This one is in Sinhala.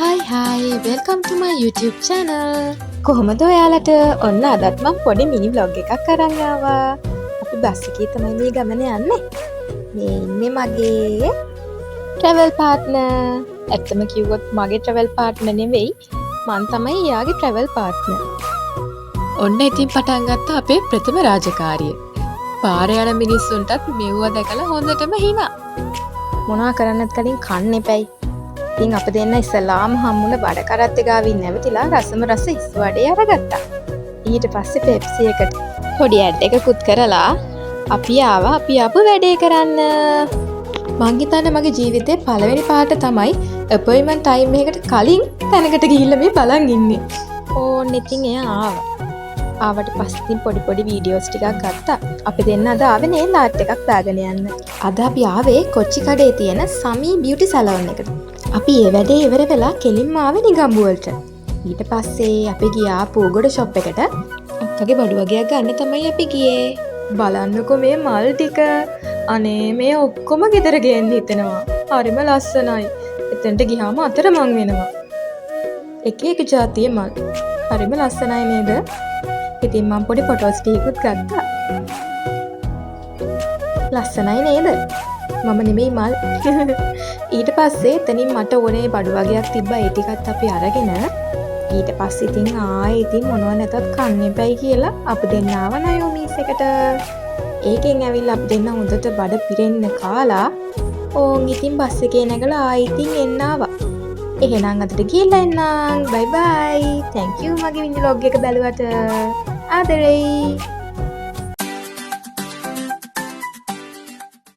Hi, welcome to my YouTube channel. කොහොමද ඔයාලට ඔන්න අදත් මම පොඩි මිනි vlog එකක් අරන් ආවා. අපි බස් එකේ තමයි මේ ගමන යන්නේ. මේ ඉන්නේ මගේ travel partner. ඇත්තම කිව්වොත් මගේ travel partner නෙවෙයි. මං තමයි එයාගේ travel partner. ඔන්න ඉතින් පටන් ගත්තා අපේ ප්‍රථම රාජකාරිය. පාරේ යන මිනිස්සුන්ටත් මෙව්ව දැකලා හොඳටම hina. මොනවා කරන්නත් කලින් කන්න එපයි. ඉතින් අප දෙන්න ඉස්සලාම හම්බුන බඩ කරත්තේ ගාවින් නැවතිලා රසම රස ඉස් වඩේ අරගත්තා. ඊට පස්සේ පෙප්සි එකට පොඩි ඇඩ් එකකුත් කරලා අපි ආපු වැඩේ කරන්න. මං හිතන්නේ මගේ ජීවිතේ පළවෙනි පාට තමයි අපොයින්ට්මන්ට් ටයිම් එකකට කලින් තැනකට ගිහිල්ලා මේ බලන් ඉන්නේ. ඕන්න ඉතින් එයා ආවා. ආවට පස්සේ ඉතින් පොඩි වීඩියෝස් ටිකක් ගත්තා. අපි දෙන්න අද ආවේ නෙල් ආර්ට් එකක් දාගෙන යන්න. අද අපි ආවේ කොච්චි කඩේ තියෙන සමී බියුටි සැලෝන් එකට. අපි ඒ වැඩේ ඉවර වෙලා කෙලින්ම ආවේ නිගම්බු වලට. ඊට පස්සේ අපි ගියා පූගොඩ ෂොප් එකට. අක්කගේ බඩු වගේක් ගන්න තමයි අපි ගියේ. බලන්නකෝ මේ මල් ටික. අනේ මේ ඔක්කොම ගෙදර ගේන්න හිතෙනවා. හරිම ලස්සනයි. එතනට ගියාම අතරමං වෙනවා. එක જાතියේ මල්. හරිම ලස්සනයි නේද? ඉතින් මම පොඩි ෆොටෝස් ටිකකුත් ගත්තා. ලස්සනයි නේද? මම නෙමෙයි මල්. ඊට පස්සේ එතනින් මට ඕනේ බඩු වගේක් තිබ්බා. ඒ ටිකත් අපි අරගෙන ඊට පස්සේ ඉතින් ඉතින් මොනව නැතත් කන්න එපයි කියලා අපි දෙන්න ආව නයෝමීස් එකට. ඒකෙන් ඇවිල්ලා අපි දෙන්න හොඳට බඩ පිරෙන්න කාලා ඕන් ඉතින් බස් එකේ නැගලා ඉතින් එන්න ආවා. එහෙනම් අදට ගිහලා එන්නම්. බයි බයි. thank you මගේ වින්දි vlog එක බැලුවට. ආදරෙයි.